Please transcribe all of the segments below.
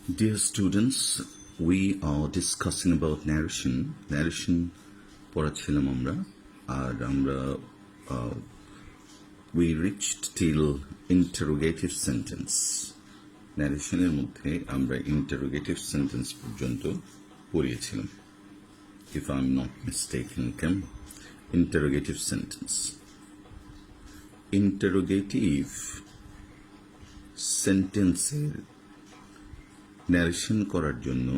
Dear students, we are discussing about narration. Narration পড়াচ্ছিলাম আমরা আর আমরা we reached till interrogative sentence. Narrationের মধ্যে আমরা interrogative sentence পর্যন্ত পড়িয়েছিলাম. If I'm not mistaken, Kim. Interrogative sentence. Interrogative sentence narration করার জন্য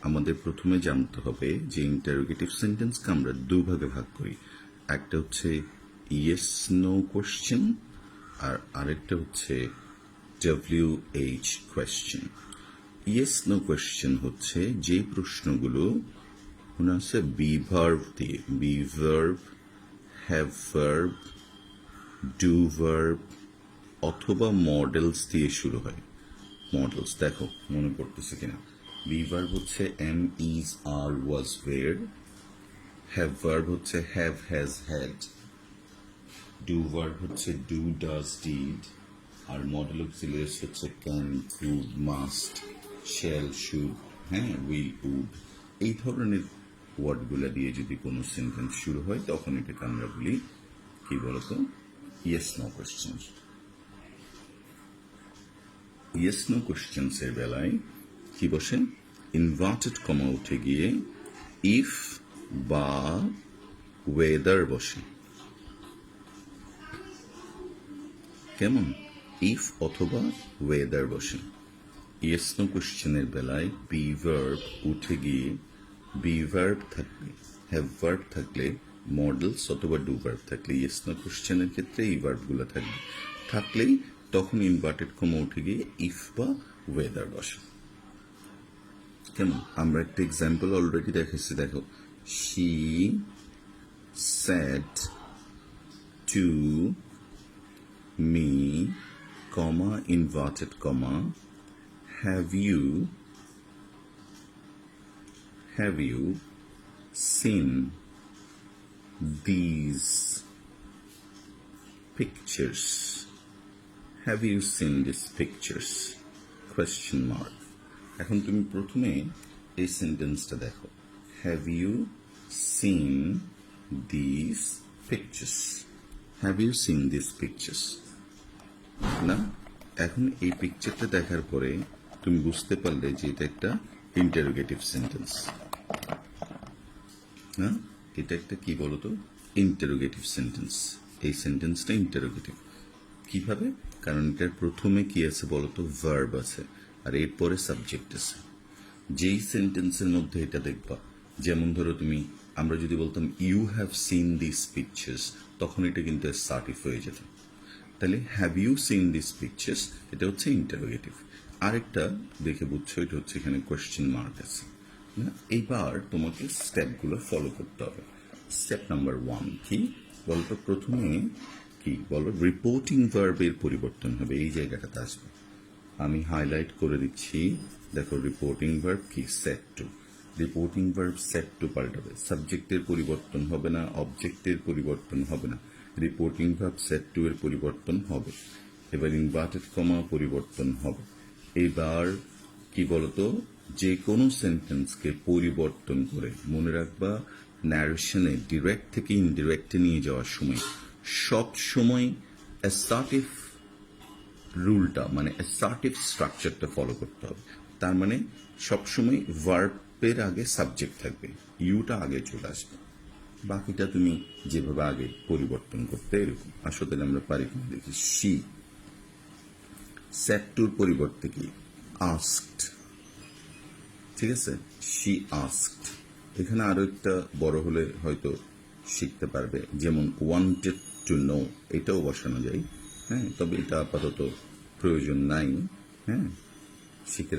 আমাদের প্রথমে জানতে হবে যে ইন্টারোগেটিভ সেন্টেন্সকে আমরা দুভাগে ভাগ করি। একটা হচ্ছে ইয়েস নো কোয়েশ্চেন আর আরেকটা হচ্ছে WH question. Yes no question হচ্ছে যে প্রশ্নগুলো মনে আছে বি ভার্ব দিয়ে, be verb, have verb, do verb অথবা মডেলস দিয়ে শুরু হয়। মডেলস দেখো মনে পড়তেছে কিনা। বি ভার্ব হচ্ছে am, is, are, was, were. Have verb হচ্ছে have, has, had. Do verb হচ্ছে ডু, ডাজ, ডিড। আর মডেল অক্সিলারিস হচ্ছে can, could, must, shall, should, will, would. এই ধরনের ওয়ার্ডগুলো দিয়ে যদি কোনো সেন্টেন্স শুরু হয় তখন এটাকে আমরা বলি কি বলতো, yes no question. Yes no questions এর বেলায় কি বসে, ইনভার্টেড কমা উঠে গিয়ে ইফ বা ওয়েদার বসে। কেমন? ইফ অথবা ওয়েদার বসে। ইয়েস নো কোয়েশ্চেনের বেলায় বি ভার্ব উঠে গিয়ে বি ভার্ব থাকলে, হ্যাভ ভার্ব থাকলে, মডেলস অথবা ডু ভার্ব থাকলে, ইয়েস নো কোয়েশ্চেনের ক্ষেত্রে এই ভার্বগুলো থাকলেই তখন ইনভার্টেড কমা উঠে গিয়ে ইফ বা ওয়েদার বসে। কেমন? আমরা একটা এক্সাম্পল অলরেডি দেখেছি, দেখো। She said to me, comma, inverted comma, have you seen these pictures? Have you seen these pictures? Question mark. এখন তুমি প্রথমে এই সেন্টেন্সটা দেখো, Have you seen these pictures? Have you seen these pictures? না, এখন এই পিকচারটা দেখার পরে তুমি বুঝতে পারলে যে এটা একটা ইন্টারোগেটিভ সেন্টেন্স। হ্যাঁ, এটা একটা কি বলতো, ইন্টারোগেটিভ সেন্টেন্স। এই সেন্টেন্সটা ইন্টারোগেটিভ কিভাবে? কারণ এটার প্রথমে কি আছে বলতো, ভার্ব আছে আর এরপরে সাবজেক্ট আছে। যেই সেন্টেন্সের মধ্যে এটা দেখবা, যেমন ধরো তুমি, আমরা যদি বলতাম you have seen this pictures, তখন এটা কিন্তু অ্যাসার্টিভ হয়ে যেত। তাহলে have you seen this pictures এটা হচ্ছে ইন্টারোগেটিভ। আরেকটা দেখে বুঝছো, এটা হচ্ছে এখানে কোয়েশ্চেন মার্ক আছে। এইবার তোমাকে স্টেপগুলো ফলো করতে হবে। স্টেপ নাম্বার 1 কি বলতো, প্রথমে কি বলো, রিপোর্টিং ভার্বের পরিবর্তন হবে, এই জায়গাটাতে আসবে। আমি হাইলাইট করে দিচ্ছি, দেখো রিপোর্টিং ভার্ব কি, set to. Reporting verb set to পাল্টাবে, সাবজেক্টের পরিবর্তন হবে না, অবজেক্টের পরিবর্তন হবে না, রিপোর্টিং ভার্ব সেট টু এর পরিবর্তন হবে। এবার ইনভার্টেড কমা পরিবর্তন হবে। এবার কি বলতো, যে কোনো সেন্টেন্সকে পরিবর্তন করে, মনে রাখবা ন্যারেশনে ডিরেক্ট থেকে ইনডিরেক্টে নিয়ে যাওয়ার সময় সব সময় অ্যাসার্টিভ রুলটা, মানে অ্যাসার্টিভ স্ট্রাকচারটা ফলো করতে হবে। তার মানে সবসময় ভার্বের আগে সাবজেক্ট থাকবে, ইউটা আগে চলে আসবে, বাকিটা তুমি যেভাবে আগে পরিবর্তন করতে এরকম। আসলে আমরা পারি কিনা দেখি। শি সেট টুর পরিবর্তে কি, আস্কড। ঠিক আছে, শি আস্কড। এখানে আরো একটা বড় হলে হয়তো শিখতে পারবে, যেমন ওয়ান্টেড টু নো, এটাও বসানো যায়। তবে এটা আপাতত প্রয়োজন নাই। শিখে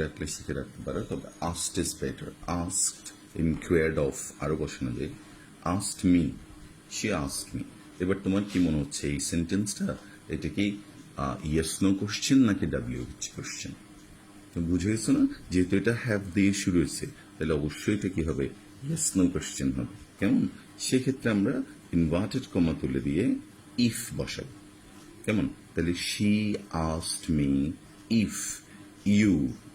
রাখতে পারো, তবে asked is better. Asked, ইনকোয়ার্ড of আরো বসানো যায়। Asked me, she asked me. এবার তোমার কি মনে হচ্ছে এই সেন্টেন্সটা, এটা কি ইয়েস নো কোশ্চেন নাকি WH কোশ্চেন? তুমি বুঝে গেছো না? যেহেতু এটা হ্যাভ দিয়ে শুরু হয়েছে, তাহলে অবশ্যই এটা কি হবে, ইয়েস নো কোশ্চেন হবে। কেমন? সেক্ষেত্রে আমরা ইনভার্টেড কমা তুলে দিয়ে ইফ বসাবো। কেমন? তাহলে she asked me if you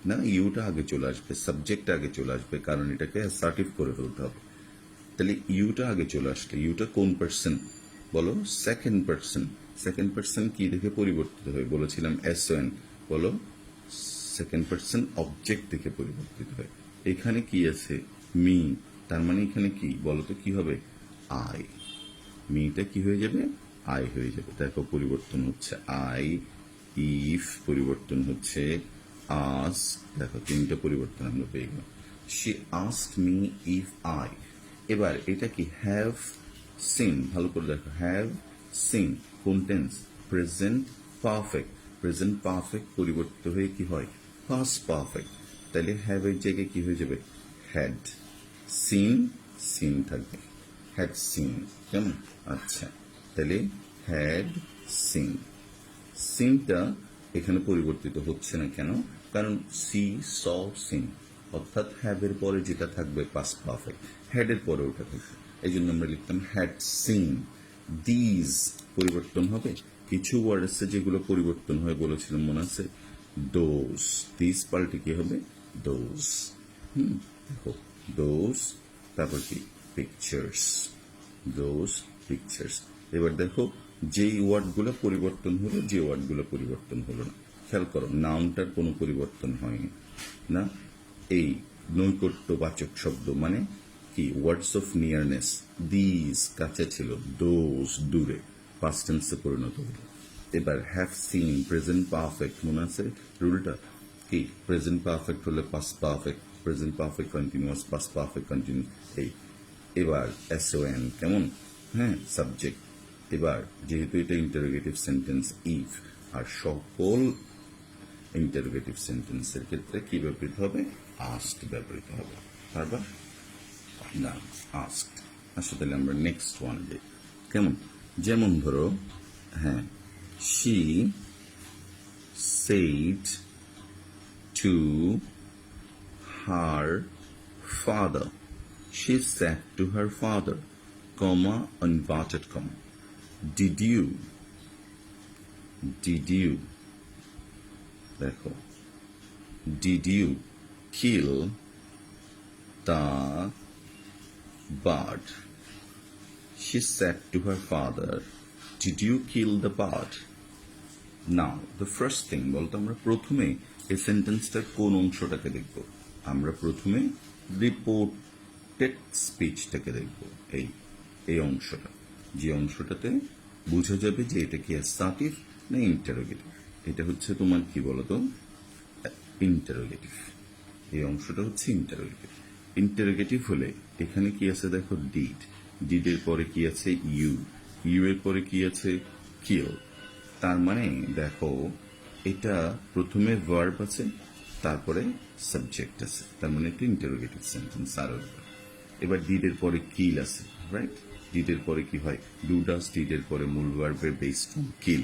না, ইউটা আগে চলে আসবে, সাবজেক্ট আগে চলে আসবে, কারণ এটাকে অ্যাসার্টিভ করে ফেলতে হবে। তাহলে ইউটা আগে চলে আসলে ইউটা কোন পার্সন বলো? Second person. সেকেন্ড পার্সন কি দেখে পরিবর্তিত হয়? বলেছিলাম এসওএন। বলো, সেকেন্ড পার্সন অবজেক্ট দেখে পরিবর্তিত হয়। এখানে কি আছে? মি। তার মানে এখানে কি বলতো? কি হবে? আই। মিটা কি হয়ে যাবে? আই হয়ে যাবে। দেখো পরিবর্তন হচ্ছে আই, ইফ পরিবর্তন হচ্ছে আস। দেখো তিনটা পরিবর্তন আমরা পেয়ে গেলাম। She asked me if I. এবার এটা কি? Have seen. ভালো করে দেখো, হ্যাভ সিন কোন tense? Present perfect. Present perfect পরিবর্তিত হয়ে কি হয়? Past perfect. তাহলে হ্যাভ এর জায়গায় কি হয়ে যাবে? হ্যাড। সিন, সিন থাকবে, হ্যাড সিন। কেমন? আচ্ছা, তাহলে হ্যাড সিন। সিনটা এখানে পরিবর্তিত হচ্ছে না কেন? কারণ সি স সিন, অর্থাৎ হ্যাভ এর পরে যেটা থাকবে পাস্ট পারফেক্ট, হ্যাড এর পরে ওটা থাকবে। এই জন্য আমরা লিখতাম হ্যাড সিন দিজ। পরিবর্তন হবে। কিছু ওয়ার্ড আছে যেগুলো পরিবর্তন হয়ে বলেছিলাম, মনে আছে? দোজ। দিস পাল্টে কি হবে? দোজ। দেখো দোজ, তারপর কি? পিকচার্স। Those pictures. এবার দেখো যেই ওয়ার্ডগুলো পরিবর্তন হলো, যে ওয়ার্ডগুলো পরিবর্তন হলো না। খেয়াল করো, নাউনটার কোনো পরিবর্তন হয়নি না। এই নৈকট্যবাচক শব্দ মানে কি? Words of নিয়ারনেস। দিস কাছে ছিল, দোজ দূরে, পাস্ট টেন্সে পরিণত হলো। এবার হ্যাভ সিন প্রেজেন্ট পারফেক্ট, মনে আছে রুলটা কি? প্রেজেন্ট পারফেক্ট হলে past perfect, present perfect continuous, past perfect continue. এই এবার এসওএন কেমন? হ্যাঁ, সাবজেক্ট। এবার যেহেতু এটা ইন্টারোগেটিভ সেন্টেন্স ইফ, আর সকল ইন্টারোগেটিভ সেন্টেন্সের ক্ষেত্রে কি ব্যবহৃত হবে? আস্কড ব্যবহৃত হবে। পারবা না? আস্কড। আচ্ছা, তাহলে আমরা নেক্সট ওয়ান যাই। কেমন? যেমন ধরো, হ্যাঁ, she said to her father. She said to her father, comma, inverted comma, did you, দেখো, did you kill the bird? She said to her father, did you kill the bird? Now the first thing, বলতো আমরা প্রথমে এই সেন্টেন্সটার কোন অংশটাকে দেখব? আমরা প্রথমে রিপোর্টেড স্পিচটাকে দেখব। এই অংশটা, যে অংশটাতে বোঝা যাবে যে এটা কি অ্যাসার্টিভ না ইন্টারোগেটিভ। এটা হচ্ছে তোমার কি বলতো? ইন্টারোগেটিভ। এই অংশটা হচ্ছে ইন্টারোগেটিভ। ইন্টারোগেটিভ হলে এখানে কি আছে? দেখো ডিড। ডিডের পরে কি আছে? ইউ। ইউ এর পরে কি আছে? কিল। তার মানে দেখো, এটা প্রথমে ভার্ব আছে, তারপরে সাবজেক্ট আছে, তার মানে একটা ইন্টারোগেটিভ সেন্টেন্স। আর এবার ডিডের পরে কিল আছে, রাইট? ডিডের পরে কি হয়? Do does. ডিডের পরে মূল ভার্বের বেসড ফর্ম কিল।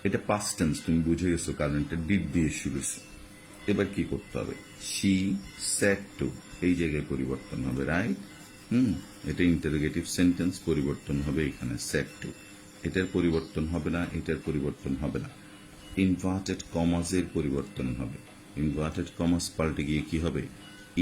এটা পাস্ট টেন্স, তুমি বুঝে গেছো, কারণ এটা ডিড দিয়ে শুরু হয়েছে। এবার কি করতে হবে? শি সেড টু, এই জায়গায় পরিবর্তন হবে, রাইট? এটা ইন্টারোগেটিভ সেন্টেন্স, পরিবর্তন হবে এখানে সেড টু। এটার পরিবর্তন হবে না, এটার পরিবর্তন হবে না। ইনভার্টেড কমাসের পরিবর্তন হবে। ইনভার্টেড কমাস পাল্টে গিয়ে কি হবে?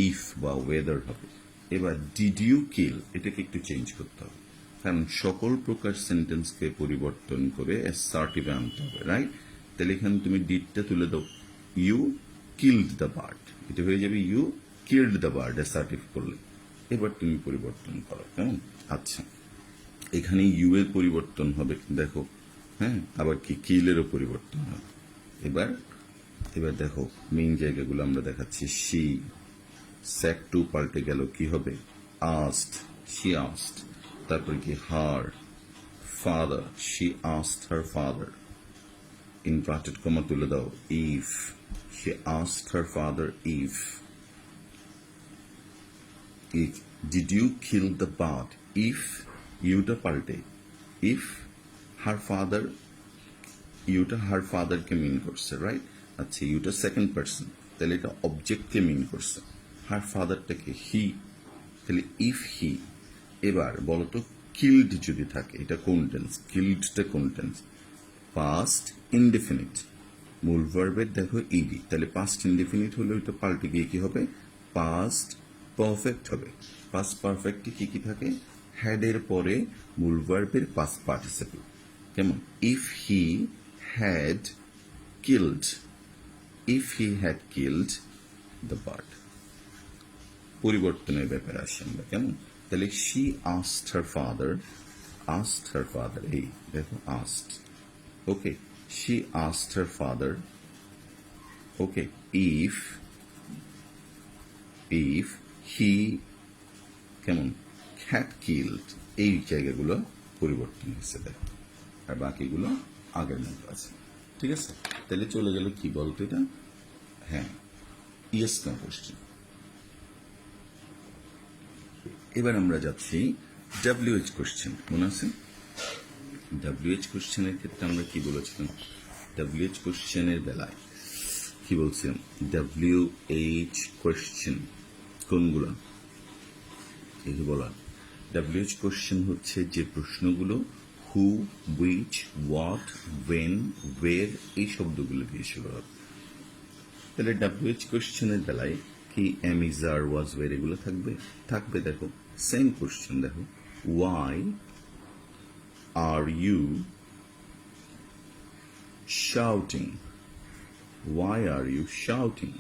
ইফ বা ওয়েদার হবে। এবার ডিড ইউ কিল, এটাকে একটু চেঞ্জ করতে হবে, কারণ সকল প্রকার সেন্টেন্সকে পরিবর্তন করে অ্যাসার্টিভে আনতে হবে, রাইট? তাহলে এখানে তুমি ডিডটা তুলে দাও, ইউ কিল্ড দ্য বার্ড, এটা হয়ে যাবে you killed the bird assertive করলে। এবার তুমি পরিবর্তন করো, কেমন? আচ্ছা, এখানে ইউ এর পরিবর্তন হবে, দেখো, হ্যাঁ, আবার কি কিলেরও পরিবর্তন হবে। এবার দেখো মেইন জায়গাগুলো আমরা দেখাচ্ছি। শি স্যাক টু পাল্টে গেল, কি হবে? Asked, she asked. তারপর কি? Her father, she asked her father. Inverted comma তুলে দাও, if, she asked her father if. Did you kill the bird? If ইউটা পাল্টে ইফ হার ফাদার, ইউটা হার ফাদারকে মিন করছে, রাইট? আচ্ছা, ইউটা সেকেন্ড পার্সন, তাহলে এটা অবজেক্টকে মিন করছে। হার ফাদারটাকে হি, তাহলে ইফ হি। এবার বলতো কিল্ড যদি থাকে, এটা কোন টেন্স? কিল্ডটা কোন টেন্স? Past indefinite. মূল ভার্বের দেখো ইডি, তাহলে পাস্ট ইনডেফিনিট হলে ওইটা পাল্টে গিয়ে কি হবে, পাস্ট পারফেক্ট হবে। পাস্ট পারফেক্টে কি কি থাকে, হ্যাডের পরে মূল ভার্বের পাস্ট পার্টিসিপল। কেমন, if he had killed, if he had killed the bird, পরিবর্তনের ব্যাপারে আসি আমরা। কেমন, তাহলে she asked her father, asked her father, এই দেখো asked, okay, she asked her father, okay, if he কেমন হ্যাড কিল্ড, এই জায়গাগুলো পরিবর্তন হয়েছে দেখো, আর বাকিগুলো আগের মতো আছে। ঠিক আছে, তাহলে চলে গেল কি বলতো এটা, হ্যাঁ ইয়েস নো কোশ্চেন। এবার আমরা যাচ্ছি WH কোশ্চেন, মনে আছে? WH কোশ্চেনের ক্ষেত্রে আমরা কি বলেছিলাম, WH কোশ্চেনের বেলায় কি বলছিলাম, WH কোশ্চেন কোনগুলো এই যে বলা, WH কোশ্চেন হচ্ছে যে প্রশ্নগুলো হু, উইচ, হোয়াট, ওয়েন, ওয়ের এই শব্দগুলো দিয়ে শুরু হবে। তাহলে WH কোশ্চেনের বেলায় কি এম, ইজ, আর, ওয়াজ, ওয়ের এগুলো থাকবে, থাকবে। দেখো সেম কোশ্চেন, দেখো why are you shouting, why are you shouting,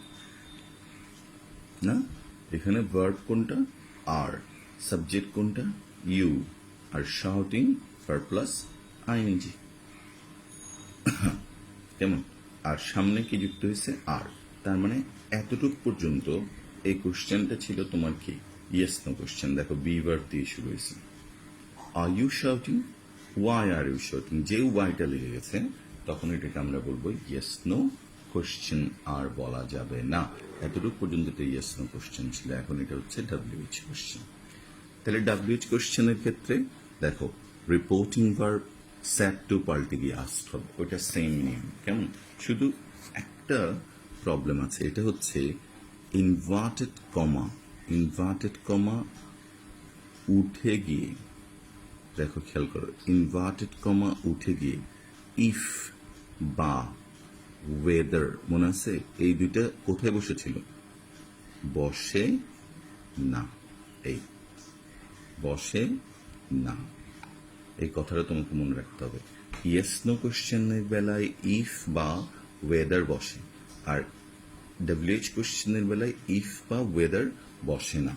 না এখানে ভার্ব কোনটা, আর, সাবজেক্ট কোনটা, you, are shouting verb plus ING. কেমন, আর সামনে কি যুক্ত হয়েছে, আর, তার মানে এতটুক পর্যন্ত এই কোশ্চেনটা ছিল তোমার কি ইয়েস নো কোশ্চেন। দেখো বি ভার্ব দিয়ে শুরু হয়েছে, are you shouting, why are you shouting, যে ওয়াইটা লেগে গেছে তখন এটাকে আমরা বলবো ইয়েস নো কোশ্চেন, আর বলা যাবে না। এতটুকু পর্যন্ত এটা ইয়েস নো কোশ্চেন ছিল, এখন এটা হচ্ছে WH কোশ্চেন। তাহলে WH কোশ্চেনের ক্ষেত্রে দেখো রিপোর্টিং ভার্ব স্যাড টু পাল্টে গিয়ে আস্ট হবে, ওইটা সেম নিয়ম। কেমন, শুধু একটা প্রবলেম আছে, এটা হচ্ছে ইনভার্টেড কমা উঠে গিয়ে, দেখো খেয়াল করো, ইনভার্টেড কমা উঠে গিয়ে ইফ বা ওয়েদার, মনে আছে এই দুইটা কোথায় বসেছিল, বসে না, এই বসে না, এই কথাটা তোমাকে মনে রাখতে হবে। ইয়েস নো কোশ্চেনের বেলায় ইফ বা ওয়েদার বসে, আর WH কোশ্চেনের বেলায় ইফ বা ওয়েদার বসে না।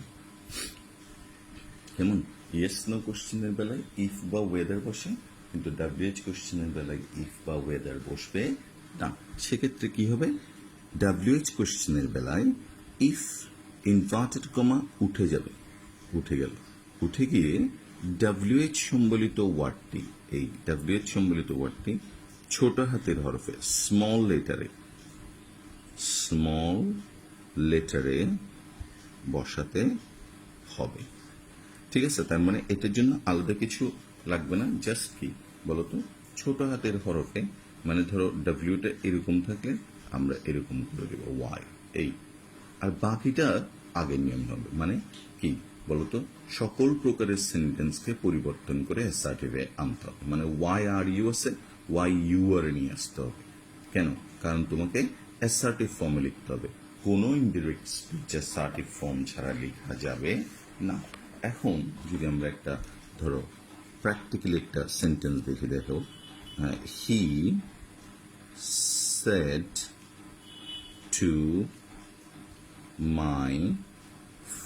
কেমন, ইয়েস নো কোশ্চেনের বেলায় ইফ বা ওয়েদার বসে, কিন্তু WH কোশ্চেনের বেলায় ইফ বা ওয়েদার বসবে না। সেক্ষেত্রে কি হবে, WH কোশ্চেনের বেলায় ইফ ইনভার্টেড কমা উঠে যাবে, উঠে গেল, উঠে গিয়ে WH সম্বলিত ওয়ার্ডটি, এই WH সম্বলিত ওয়ার্ডটি ছোট হাতের হরফে স্মল লেটারে বসাতে হবে। ঠিক আছে, তার মানে এটার জন্য আলাদা কিছু লাগবে না, জাস্ট কি বলতো, ছোট হাতের হরফে, মানে ধরো ডাব্লিউটা এরকম থাকলে আমরা এরকম করে দেবো ওয়াই, এই, আর বাকিটা আগের নিয়ম হবে। মানে কি বলতো, সকল প্রকারের সেন্টেন্সকে পরিবর্তন করে অ্যাসার্টিভে আনতে হবে। মানে ওয়াই আর ইউ আছে, ওয়াই ইউ আর নিয়ে আসতে হবে। কেন, কারণ তোমাকে অ্যাসার্টিভ ফর্মে লিখতে হবে, কোনো ইনডিরেক্ট স্পিচ অ্যাসার্টিভ ফর্ম ছাড়া লেখা যাবে না। এখন যদি আমরা একটা ধরো প্র্যাকটিক্যালি একটা সেন্টেন্স দেখে, দেখো he said to my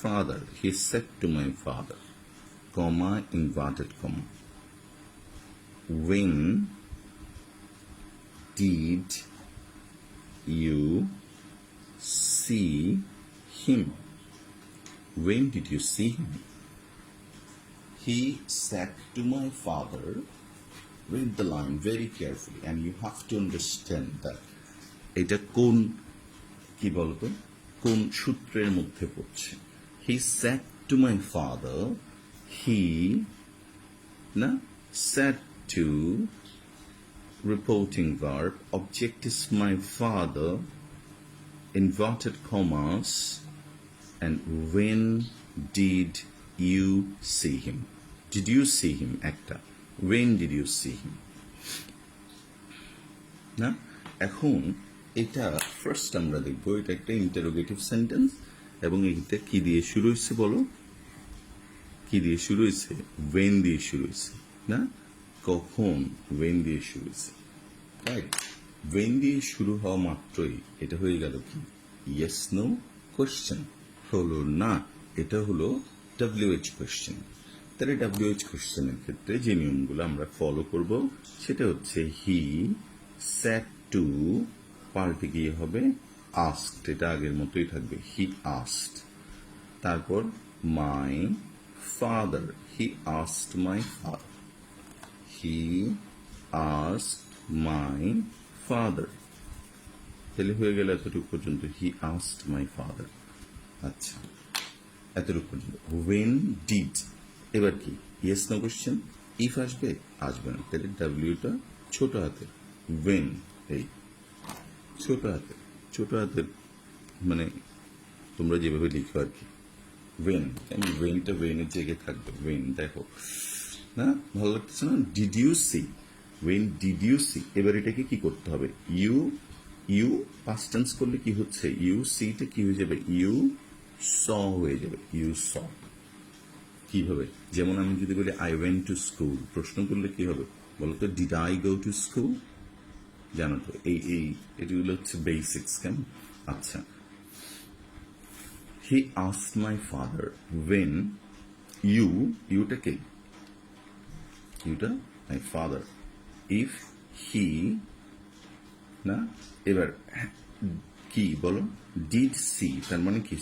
father, he said to my father, comma, inverted comma, when did you see him? When did you see him? He said to my father. Read the line very carefully and you have to understand that এটা কোন কি বলতো, কোন সূত্রের মধ্যে পড়ছে। He said to my father, he না said to reporting verb, object is my father, inverted commas, and when did you see him? Did you see him একটা, when did you see him? না, এখন এটা first আমরা দেখবো, এটা একটা interrogative sentence এবং এটা কি দিয়ে শুরু হয়েছে বলো? কি দিয়ে শুরু হয়েছে? ওয়েন দিয়ে শুরু হয়েছে না? কখন? ওয়েন দিয়ে শুরু হয়েছে, রাইট? ওয়েন দিয়ে শুরু হওয়া মাত্রই এটা হয়ে গেল কি? Yes no question. হলো না, এটা হলো WH কোয়েশ্চেন। তাহলে WH কোয়েশ্চেনের ক্ষেত্রে যে নিয়মগুলো আমরা ফলো করব সেটা হচ্ছে হি স্যাট টু, পাল্টে গিয়ে হবে আস্কড, এটা আগের মতোই থাকবে, হি আস্কড। তারপর my father, he asked my father, he asked my father. তাহলে হয়ে গেল এতটুকু পর্যন্ত, হি আস্কড মাই ফাদার। আচ্ছা, এতটুকু পর্যন্ত। ওয়েন ডিড, এবার কি? ইয়েস নো কোয়েশ্চেন, ইফ আসবে? আসবে না, তাহলে ডাব্লিউটা ছোট হাতে, ওয়েন, এই ছোট হাতে, ছোট হাতের মানে তোমরা যেভাবে লিখো আর কি, ওয়েন, ওয়েনটা ওয়েনের জায়গায় থাকবে, ওয়েন। দেখো না, ভালো লাগতেছে না? Did you see, when did you see. এবার এটাকে কি করতে হবে? ইউ, ইউ পাস্ট টেন্স করলে কি হচ্ছে? ইউ সিটা কি হয়ে যাবে? ইউ স হয়ে যাবে, ইউ স। কিভাবে? যেমন আমি যদি বলি আই ওয়েন্ট টু স্কুল, প্রশ্ন করলে কি হবে বলতো? Did I go to school? জানো তো এই এগুলো হচ্ছে বেসিক্স, কেমন? আচ্ছা, he asked my father when, ইউটা কে? ইউটা মাই ফাদার, ইফ হি, না? এবার কি বলো? ডিড সি, তার মানে কি?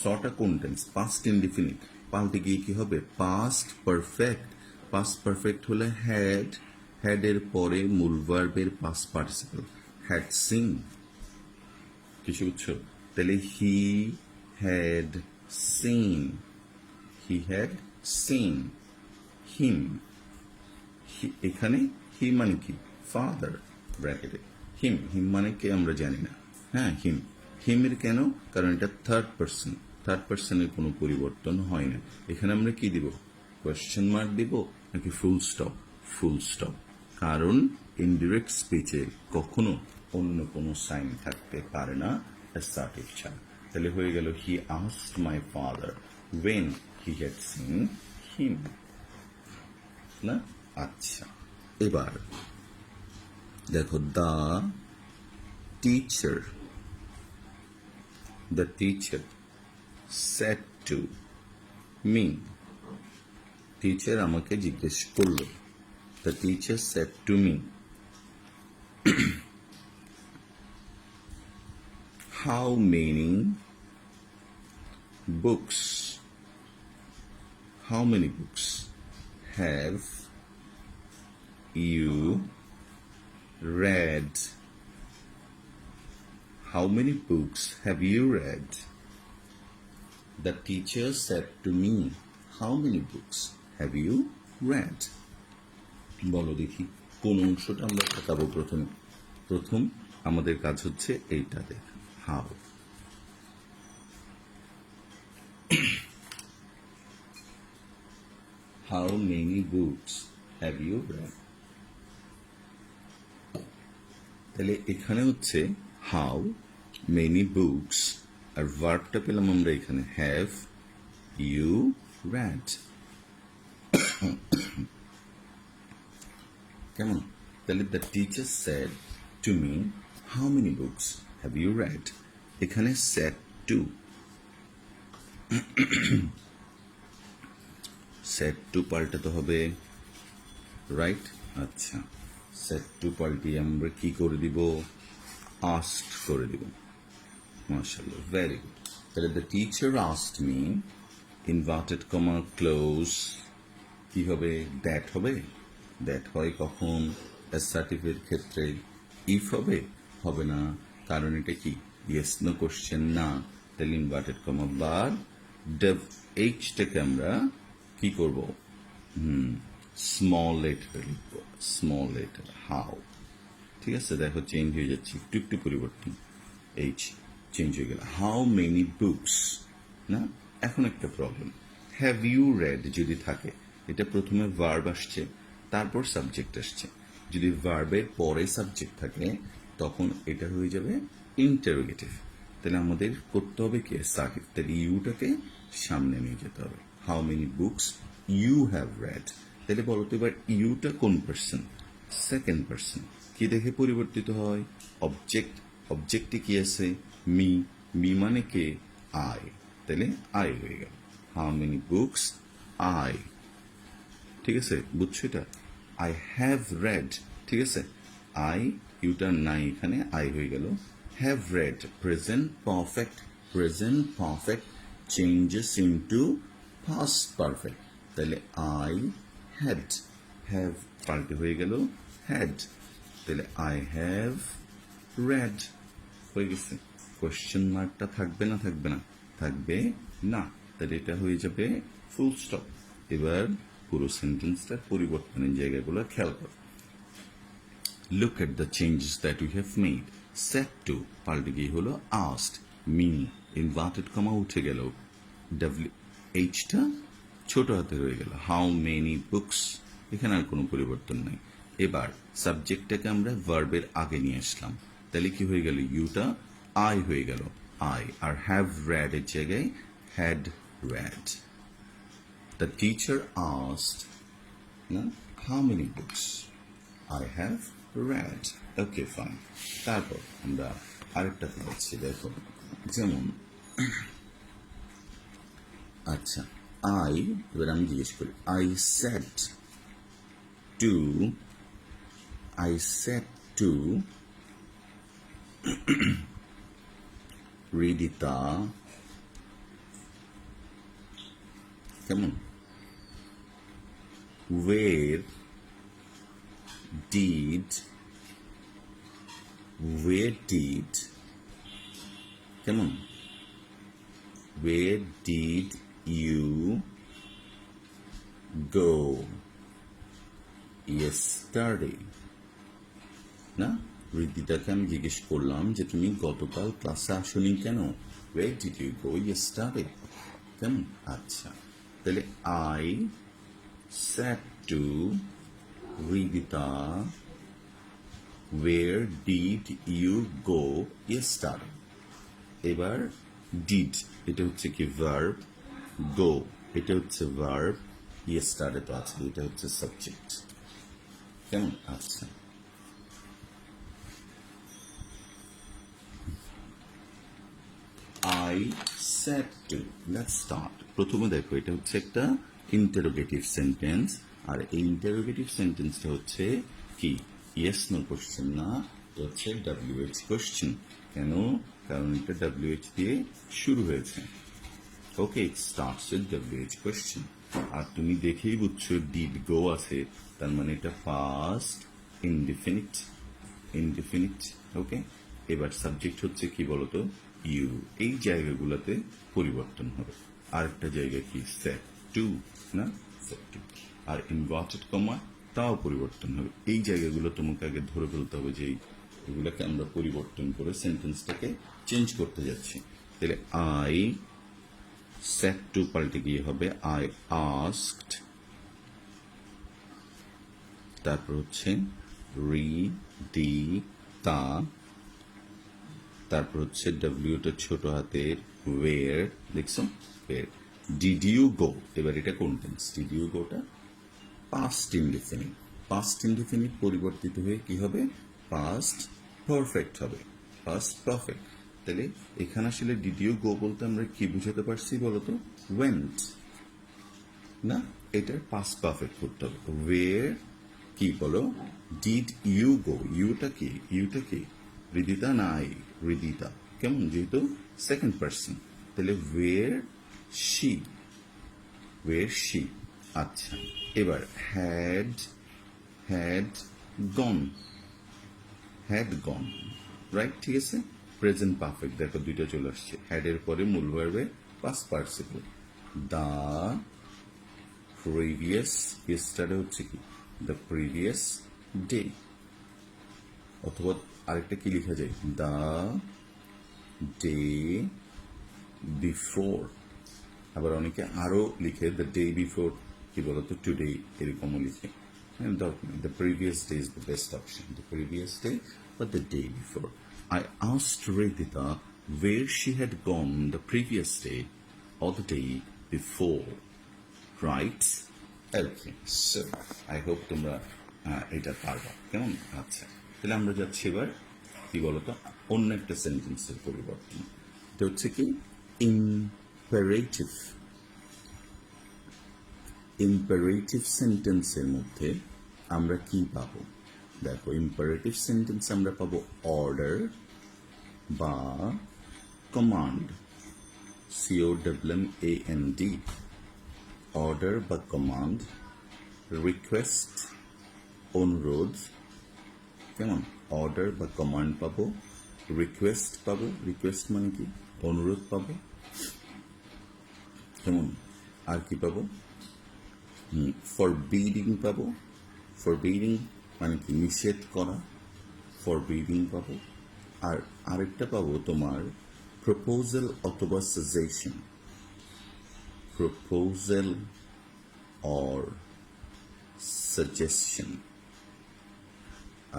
সটা কোন টেন্স? পাস্ট ইনডিফিনিট, পাল্টে গিয়ে কি হবে? Past perfect. পাস্ট পারফেক্ট হলে হ্যাড, হ্যাড এর পরে মূল ভার্বের পাস্ট পার্টিসিপল, হ্যাড সিন। কিছু বুঝছো? তাহলে হি had scene, he had seen হিম। এখানে হি মানে কি? ফাদার, ব্র্যাকেটে হিম। হিম মানে কে আমরা জানি না, হ্যাঁ, হিম। হিমের কেন? কারণ এটা থার্ড পার্সন, থার্ড পার্সনের কোনো পরিবর্তন হয় না। এখানে আমরা কি দিব? কোয়েশ্চেন মার্ক দিব নাকি ফুল স্টপ? Full stop. কারণ ইনডিরেক্ট স্পিচে কখনো অন্য কোনো সাইন থাকতে পারে না অ্যাসার্টিভ ছাড়া। তাহলে হয়ে গেল he asked my father when he had seen him, না? আচ্ছা, এবার দেখো, the teacher said to me, teacher আমাকে জিজ্ঞেস করলো, the teacher said to me, how many books have you read? How many books have you read? The teacher said to me, how many books have you read? বলো দেখি কোন অংশটা আমরা দেখাবো প্রথমে। প্রথম আমাদের কাজ হচ্ছে এইটা দেখা, how. How many books have you read? তাহলে এখানে হচ্ছে হাউ মেনি বুকস, আর ভার্বটা পেলাম আমরা এখানে হ্যাভ ইউ রেড। কেমন? তাহলে the teacher said to me, how many books have you read. এখানে সেড টু, সেড টু পাল্টাতে হবে, রাইট? আচ্ছা, সেড টু পাল্টিয়ে আমরা কি করে দিব? আস্কড করে দিব। মাশাআল্লাহ, ভেরি গুড। তাহলে the teacher asked me, inverted comma close, কি হবে? দ্যাট হবে। দ্যাট হয় কখন? অ্যাসার্টিভের ক্ষেত্রে। ইফ হবে? হবে না, কারণ এটা কি? ইয়েস নো কোশ্চেন না। তাহলে ইনভার্টেড কমা বাদ এইচটাকে আমরা কি করব? স্মল লেটার লিখব, স্মল লেটার, হাউ। ঠিক আছে, দেখো চেঞ্জ হয়ে যাচ্ছে, একটু একটু পরিবর্তন, এইচ চেঞ্জ হয়ে গেল। হাউ মেনি বুকস, না? এখন একটা প্রবলেম, হ্যাভ ইউ রেড যদি থাকে, এটা প্রথমে ভার্ব আসছে, তারপর সাবজেক্ট আসছে। যদি ভার্বের পরে সাবজেক্ট থাকে তখন এটা হয়ে যাবে ইন্টারোগেটিভ। তাহলে আমাদের করতে হবে কি সার্টিফ, তাহলে ইউটাকে সামনে নিয়ে যেতে হবে। How many books you have read, তাহলে বলো তো এবার ইউটা কোন পার্সন? Second person. কি দেখে পরিবর্তিত হয়? অবজেক্ট, অবজেক্টে কি আছে? মি, মি মানে কে? আই, তাহলে আই হয়ে গেল। হাউ মেনি বুকস আই, ঠিক আছে, বুঝছো এটা? আই হ্যাভ রেড, ঠিক আছে, আই ইউটার নাই এখানে, আই হয়ে গেল। Have read present perfect, present perfect changes into past perfect, তাহলে আই হ্যাড, হ্যাভ পাল্টে হয়ে গেল হ্যাড, তাহলে আই হ্যাভ রেড হয়ে গেছে। কোয়েশ্চেন মার্কটা থাকবে না থাকবে না? থাকবে না, তাহলে এটা হয়ে যাবে ফুল স্টপ। এবার পুরো সেন্টেন্সটার পরিবর্তনের জায়গাগুলো খেয়াল করো। Look at the changes that we have made, said to পাল্টে গিয়ে হলো আস্ট, মি ইনভার্টেড কমা উঠে গেল, ডাব্লিউ এইচটা ছোট হাতে রয়ে গেল। হাউ মেনি বুকস, এখানে আর কোনো পরিবর্তন নাই। এবার সাবজেক্টটাকে আমরা ভার্বের আগে নিয়ে আসলাম, তাহলে কি হয়ে গেল? ইউটা আই হয়ে গেল, আই, আর হ্যাভ রেড এর জায়গায় had red. The teacher asked, no, how many books I have read. Okay, fine. তারপর আমরা আরেকটা পাচ্ছি, দেখো, যেমন আচ্ছা আই, এবার আমি জিজ্ঞেস করি I said to রিদিতা, কেমন? Where did কেমন? Where did you go yesterday? না, রিদিতাকে আমি জিজ্ঞেস করলাম যে তুমি গতকাল ক্লাসে আসোনি কেন? Where did you go yesterday? কেমন? আচ্ছা, তাহলে I said to Ridita, where did you go yesterday? এবার ডিড এটা হচ্ছে কি ভার্ব, গো এটা হচ্ছে ভার্ব, yesterday তো আছে, এটা হচ্ছে সাবজেক্ট, কেমন? আচ্ছা, I said to, let's start. প্রথমে দেখো এটা হচ্ছে একটা ইন্টারোগেটিভ সেন্টেন্স, আর এই ইন্টারোগেটিভ সেন্টেন্সটা হচ্ছে কি ইয়েস নো কোশ্চেন না, এটা হচ্ছে WH কোশ্চেন। কেন? কারণ এটা WH দিয়ে শুরু হয়েছে। Okay, it starts with WH question. আর তুমি দেখেই বুঝছো ডিড গো আছে, তার মানে এটা পাস্ট ইনডিফিনিট, ইনডিফিনিট। ওকে, এবার সাবজেক্ট হচ্ছে কি বলতো? ইউ। এই জায়গাগুলোতে পরিবর্তন হবে। আরেকটা জায়গা কি? সেট টু, না, সেট টু। আর ইনভার্টেড কমা তাও পরিবর্তন হবে। এই জায়গাগুলো তোমাকে আগে ধরে ফেলতে হবে যে এগুলোকে আমরা পরিবর্তন করে সেন্টেন্সটাকে চেঞ্জ করতে যাচ্ছি। তাহলে আই সেট টু পাল্টে গিয়ে হবে আই আস্কড, তারপর হচ্ছে রিদিতা, তারপর হচ্ছে ডাব্লিউটা ছোট হাতের, ওয়ের, দেখছো, ওয়ের। ডিড ইউ গো, এবার এটা কোন টেন্স? ডিড ইউ গোটা পাস্ট ইনডিফিনিট, পাস্ট ইনডিফিনিট পরিবর্তিত হয়ে কি হবে? পাস্ট পারফেক্ট হবে, পাস্ট পারফেক্ট। তাহলে এখানে আসলে ডিড ইউ গো বলতে আমরা কি বুঝাতে পারছি বলতো? ওয়েন্ট, না, এটার পাস্ট পারফেক্ট করতে হবে। ওয়ের কি বলো? ডিড ইউ গো, ইউটা কি? ইউটা কি? রিদিতা না আই? রিদিতা, কেমন? যেহেতু সেকেন্ড পার্সন, তাহলে ওয়ের শি, ওয়ের শি। আচ্ছা, এবার had, had gone, had gone, right, ঠিক আছে। প্রেজেন্ট পারফেক্ট দেখো দুইটা চলে আসছে, হ্যাড এর পরে মূল ভার্বে পাস্ট পার্টিসিপল। দা প্রিভিয়াস, ইয়েস্টারডে হচ্ছে কি? The previous day. অথবা আরেকটা কি লেখা যায়? The day before. আবার অনেকে আরো লিখে দ্য ডে বিফোর, কি বলতো, টুডে, এরকমও লিখে। The previous day is the best option, the previous day but the day before. I asked Redita where she had gone the previous day or the day before. Right? Okay, so I hope তোমরা এটা পারবা কেমন? আচ্ছা, তাহলে আমরা যাচ্ছি এবার কি বলতো অন্য একটা সেন্টেন্সের পরিবর্তন। এটা হচ্ছে কি ইম্পারেটিভ। ইম্পারেটিভ সেন্টেন্সের মধ্যে আমরা কি পাবো? দেখো, ইম্পারেটিভ সেন্টেন্স আমরা পাবো অর্ডার বা কমান্ড, COMMAND, অর্ডার বা কমান্ড, রিকোয়েস্ট, অনুরোধ, কেমন? অর্ডার বা কমান্ড পাবো, রিকোয়েস্ট পাবো, রিকোয়েস্ট মানে কি? অনুরোধ পাবো, কেমন? আর কি পাবো? ফরবিডিং পাবো, ফরবিডিং মানে কি? নিষেধ করা, ফরবিডিং পাবো। আর আরেকটা পাবো তোমার প্রপোজাল অথবা সাজেশন, প্রপোজাল অর সাজেশন।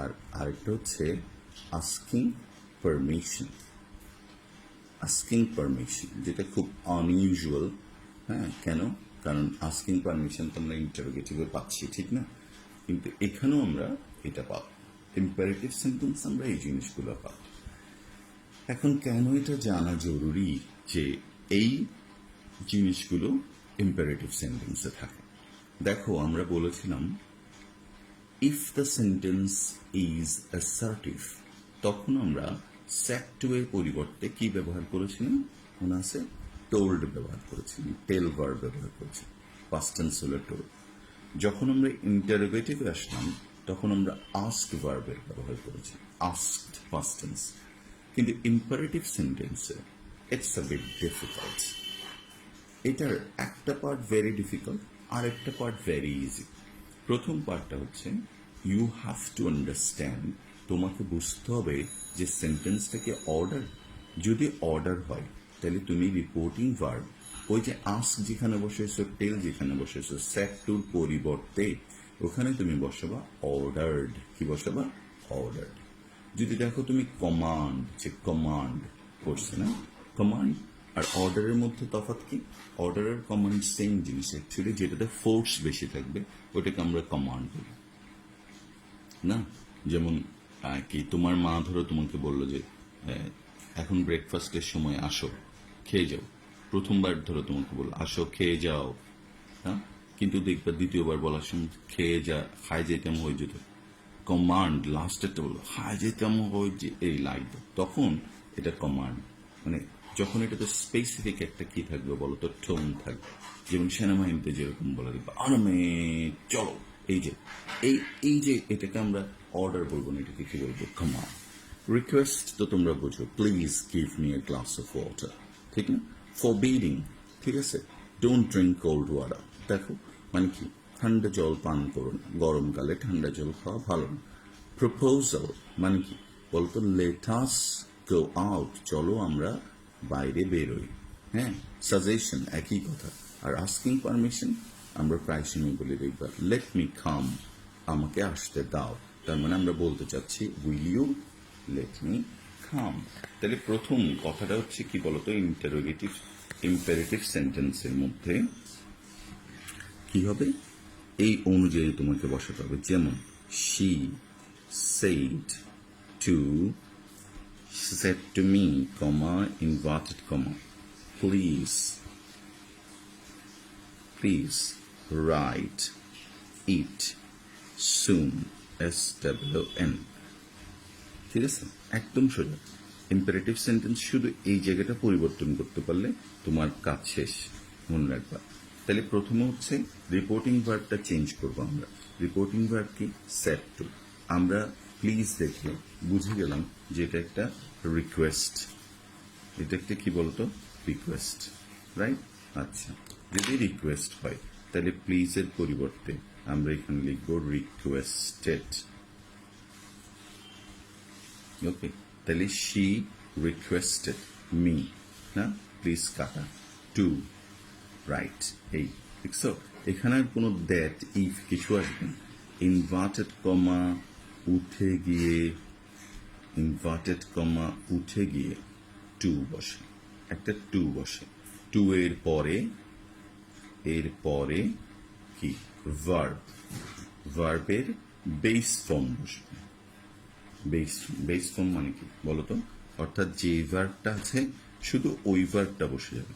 আর আরেকটা হচ্ছে আস্কিং পারমিশন, আস্কিং পারমিশন, যেটা খুব আনইউজুয়াল। হ্যাঁ, কেন? কারণ আস্কিং পারমিশন তো আমরা ইন্টারোগেটিভে পাচ্ছি, ঠিক না? কিন্তু এখানেও আমরা এটা পাবো। ইম্পারেটিভ সেন্টেন্স আমরা এই জিনিসগুলো পাবো। এখন কেন এটা জানা জরুরি যে এই জিনিসগুলো ইম্পারেটিভ সেন্টেন্সে থাকে? দেখো, আমরা বলেছিলাম if the sentence is assertive, তখন আমরা স্যাট টু এর পরিবর্তে কি ব্যবহার করেছিলাম? মনে আছে? টোল্ড ব্যবহার করেছিলাম, টেল ভার্ব ব্যবহার করেছি, পাস্ট টেন্স হলো টোল্ড। যখন আমরা ইন্টারোগেটিভে আসলাম তখন আমরা আস্কড ভার্বের ব্যবহার করেছি, আস্কড পাস্ট টেন্স। কিন্তু ইম্পারেটিভ সেন্টেন্সে ইটস আ বিট ডিফিকাল্ট। এটার একটা পার্ট ভেরি ডিফিকাল্ট, আর একটা পার্ট ভেরি ইজি। প্রথম পার্টটা হচ্ছে ইউ হ্যাভ টু আন্ডারস্ট্যান্ড, তোমাকে বুঝতে হবে যে সেন্টেন্সটাকে অর্ডার। যদি অর্ডার হয় তাহলে তুমি রিপোর্টিং ভার্ব, ওই যে আস্ক যেখানে বসেছো, টেল যেখানে বসেছো, স্যাট টুর পরিবর্তে ওখানে তুমি বসাবা অর্ডার্ড। কি বসাবা? অর্ডার্ড। যদি দেখো তুমি কমান্ড, যে কমান্ড করছে না, কমান্ড আর অর্ডারের মধ্যে তফাৎ কি? অর্ডার আর কমান্ড সেম জিনিস অ্যাকচুয়ালি, যেটাতে ফোর্স বেশি থাকবে ওটাকে আমরা কমান্ড বলি না। যেমন কি, তোমার মা ধরো তোমাকে বললো যে এখন ব্রেকফাস্টের সময় আসো, খেয়ে যাও। প্রথমবার ধরো তোমাকে বললো আসো খেয়ে যাও, হ্যাঁ, কিন্তু দেখবা দ্বিতীয়বার বলার সময় খেয়ে যা, খাই যেতাম হয়ে যেত। কমান্ড লাস্টেরটা বললো হাই যেতাম হয়ে যে, এই লাইক, তখন এটা কমান্ড। মানে যখন এটাতে স্পেসিফিক একটা কি থাকবে বলো তো, টোন থাকবে। যেমন সেনাবাহিনীতে যেরকম বলে দিবা আরামে চলো, এই যে এই যে এটাকে আমরা অর্ডার বলবো না, এটাকে কি বলবো? কমান্ড। রিকোয়েস্ট তো তোমরা বুঝো, please give me a glass of water, ঠিক না? ফরবিডিং, ঠিক আছে, ডোন্ট ড্রিঙ্ক কোল্ড ওয়াটার। দেখো মানে কি? ঠান্ডা জল পান করো না, গরমকালে ঠান্ডা জল খাওয়া ভালো না। প্রপোজাল মানে কি বলতো? লেট আস গো আউট, চলো আমরা বাইরে বেরোই। হ্যাঁ, সাজেশন একই কথা। আর আস্কিং পারমিশন আমরা প্রায় সময় বলি, দেখবা লেট মি কাম, আমাকে আসতে দাও। তার মানে আমরা বলতে চাচ্ছি will you let me come. তাহলে প্রথম কথাটা হচ্ছে কি বলতো? ইন্টারোগেটিভ ইম্পারেটিভ সেন্টেন্সের মধ্যে কি হবে? এই অনুযায়ী তোমাকে বসাতে হবে। যেমন she said to me, comma, inverted comma, please write it soon, SWN। ঠিক আছে, একদম সোজা। ইম্পারেটিভ সেন্টেন্স শুধু এই জায়গাটা পরিবর্তন করতে পারলে তোমার কাজ শেষ, মনে রাখবা। তাহলে প্রথমে হচ্ছে রিপোর্টিং ভার্বটা চেঞ্জ করবো আমরা। রিপোর্টিং ভার্ব কি? স্যাট টু। আমরা প্লিজ দেখলে বুঝে গেলাম যে এটা একটা রিকোয়েস্ট। এটা একটা কি বলতো? Request, right? আচ্ছা, যদি রিকোয়েস্ট হয় তাহলে প্লিজের পরিবর্তে আমরা এখানে লিখবো রিকোয়েস্টেড। ওকে, তাহলে শি রিকোয়েস্টেড মি, না প্লিজ কাটা, টু রাইট। এই দেখছো, এখানে আর কোনো দ্যাট ইফ কিছু আসবে না। ইনভার্টেড কমা উঠে গিয়ে ইনভার্টেড কমা উঠে গিয়ে টু বসে, একটা টু বসে। টু এর পরে কি ভার্ব, ভার্বের বেস ফর্ম বসবে। বেস ফর্ম মানে কি বলতো? অর্থাৎ যে ভার্বটা আছে শুধু ওই ভার্বটা বসে যাবে।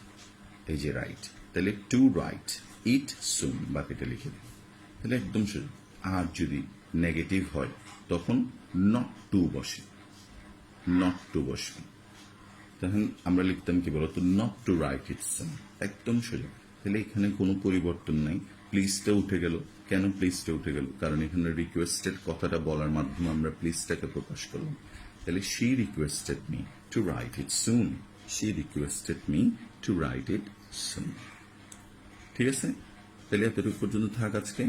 এই যে রাইট, তাহলে টু রাইট ইট সুন, বাকিটা লিখে দিই, তাহলে একদম সোজা। আর যদি নেগেটিভ হয় তখন নট টু বসে, নট টু বসবে। তখন আমরা লিখতাম কি বলতো? নট টু রাইট ইট সুন, একদম সোজা। তাহলে এখানে কোনো পরিবর্তন নাই। প্লিজটা উঠে গেল। কেন প্লিজটা উঠে গেল? কারণ এখানে রিকোয়েস্টেড কথাটা বলার মাধ্যমে আমরা প্লিজটাকে প্রকাশ করলাম। তাহলে she requested me to write it soon, she requested me to write it soon. ঠিক আছে, তাহলে এতটুকু পর্যন্ত থাক আজকে।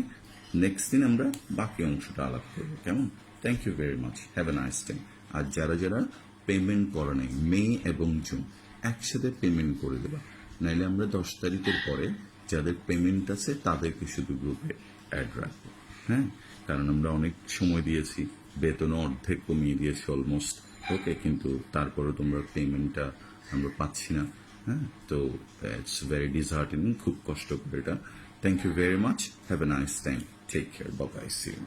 নেক্সট দিন আমরা বাকি অংশটা আলাপ করবো, কেমন? Thank you very much, have a nice time. আর যারা যারা পেমেন্ট করা নেই, মে এবং জুন একসাথে পেমেন্ট করে দেবা, নাইলে আমরা 10 তারিখের পরে যাদের পেমেন্ট আছে তাদেরকে শুধু গ্রুপে অ্যাড রাখবো। হ্যাঁ, কারণ আমরা অনেক সময় দিয়েছি, বেতনও অর্ধেক কমিয়ে দিয়েছি অলমোস্ট, ওকে, কিন্তু তারপরে তোমরা পেমেন্টটা আমরা পাচ্ছি না। হ্যাঁ, তো ইটস ভেরি ডিসহার্টেনিং, খুব কষ্ট করে এটা। Thank you very much, have a nice time, take care, bye bye, see you.